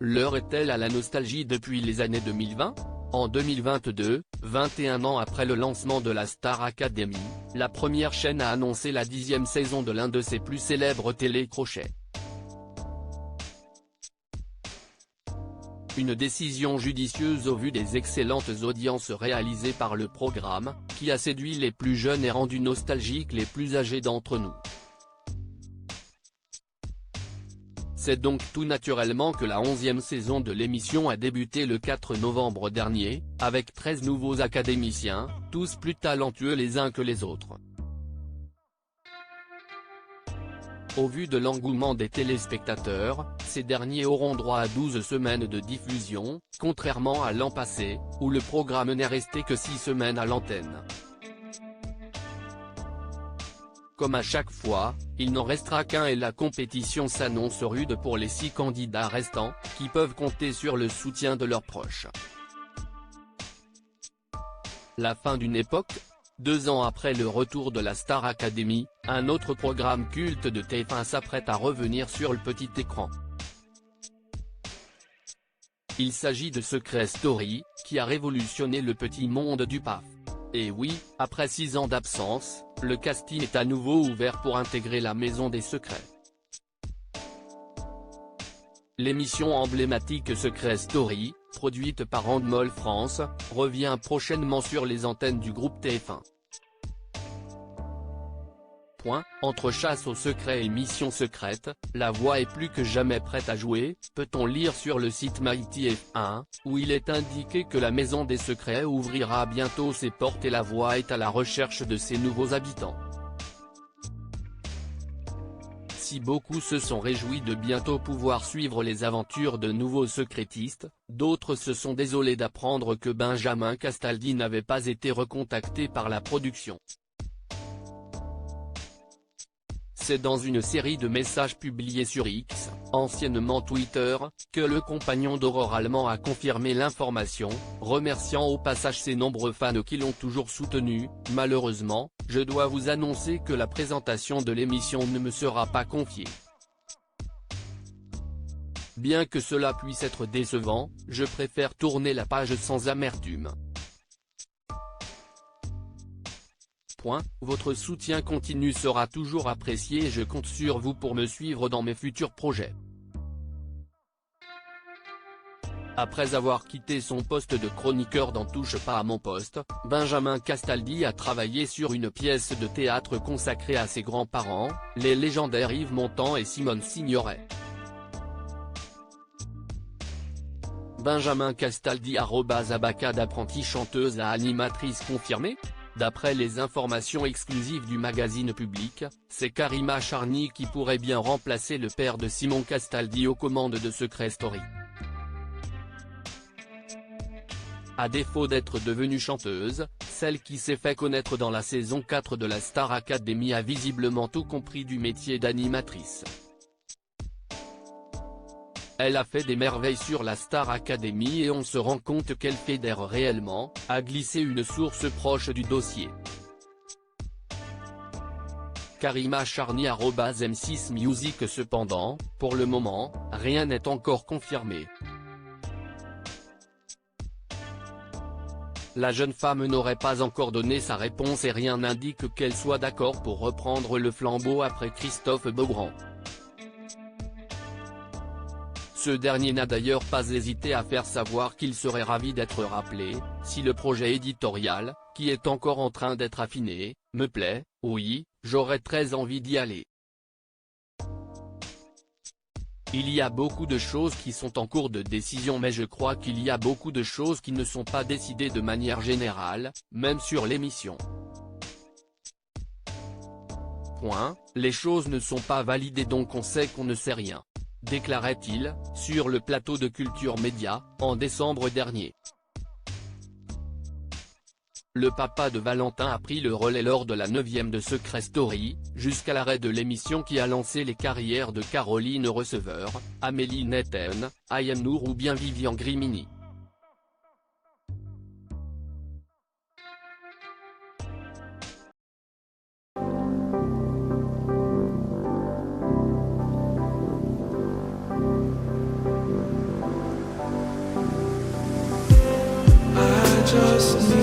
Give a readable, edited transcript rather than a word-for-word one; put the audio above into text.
L'heure est-elle à la nostalgie depuis les années 2020 ? En 2022, 21 ans après le lancement de la Star Academy, la première chaîne a annoncé la 10e saison de l'un de ses plus célèbres télécrochets. Une décision judicieuse au vu des excellentes audiences réalisées par le programme, qui a séduit les plus jeunes et rendu nostalgiques les plus âgés d'entre nous. C'est donc tout naturellement que la 11e saison de l'émission a débuté le 4 novembre dernier, avec 13 nouveaux académiciens, tous plus talentueux les uns que les autres. Au vu de l'engouement des téléspectateurs, ces derniers auront droit à 12 semaines de diffusion, contrairement à l'an passé, où le programme n'est resté que 6 semaines à l'antenne. Comme à chaque fois, il n'en restera qu'un et la compétition s'annonce rude pour les 6 candidats restants, qui peuvent compter sur le soutien de leurs proches. La fin d'une époque ? 2 ans après le retour de la Star Academy, un autre programme culte de TF1 s'apprête à revenir sur le petit écran. Il s'agit de Secret Story, qui a révolutionné le petit monde du PAF. Et oui, après 6 ans d'absence, le casting est à nouveau ouvert pour intégrer la Maison des Secrets. L'émission emblématique Secret Story, produite par Endemol France, revient prochainement sur les antennes du groupe TF1. Entre chasse au secret et mission secrète, la voix est plus que jamais prête à jouer, peut-on lire sur le site MyTF1, où il est indiqué que la Maison des Secrets ouvrira bientôt ses portes et la voix est à la recherche de ses nouveaux habitants. Si beaucoup se sont réjouis de bientôt pouvoir suivre les aventures de nouveaux secrétistes, d'autres se sont désolés d'apprendre que Benjamin Castaldi n'avait pas été recontacté par la production. C'est dans une série de messages publiés sur X, anciennement Twitter, que le compagnon d'Aurore Allemand a confirmé l'information, remerciant au passage ses nombreux fans qui l'ont toujours soutenu. Malheureusement, je dois vous annoncer que la présentation de l'émission ne me sera pas confiée. Bien que cela puisse être décevant, je préfère tourner la page sans amertume. Votre soutien continu sera toujours apprécié et je compte sur vous pour me suivre dans mes futurs projets. Après avoir quitté son poste de chroniqueur dans Touche pas à mon poste, Benjamin Castaldi a travaillé sur une pièce de théâtre consacrée à ses grands-parents, les légendaires Yves Montand et Simone Signoret. Benjamin Castaldi @Abaca d'apprentie chanteuse à animatrice confirmée ? D'après les informations exclusives du magazine Public, c'est Karima Charny qui pourrait bien remplacer le père de Simon Castaldi aux commandes de Secret Story. À défaut d'être devenue chanteuse, celle qui s'est fait connaître dans la saison 4 de la Star Academy a visiblement tout compris du métier d'animatrice. Elle a fait des merveilles sur la Star Academy et on se rend compte qu'elle fédère réellement, a glissé une source proche du dossier. Karima Charny @M6 Music. Cependant, pour le moment, rien n'est encore confirmé. La jeune femme n'aurait pas encore donné sa réponse et rien n'indique qu'elle soit d'accord pour reprendre le flambeau après Christophe Beaugrand. Ce dernier n'a d'ailleurs pas hésité à faire savoir qu'il serait ravi d'être rappelé, si le projet éditorial, qui est encore en train d'être affiné, me plaît, oui, j'aurais très envie d'y aller. Il y a beaucoup de choses qui sont en cours de décision mais je crois qu'il y a beaucoup de choses qui ne sont pas décidées de manière générale, même sur l'émission. Les choses ne sont pas validées donc on sait qu'on ne sait rien, déclarait-il, sur le plateau de Culture Média, en décembre dernier. Le papa de Valentin a pris le relais lors de la 9e de Secret Story, jusqu'à l'arrêt de l'émission qui a lancé les carrières de Caroline Receveur, Amélie Netten, Ayem Nour ou bien Vivian Grimini. just me.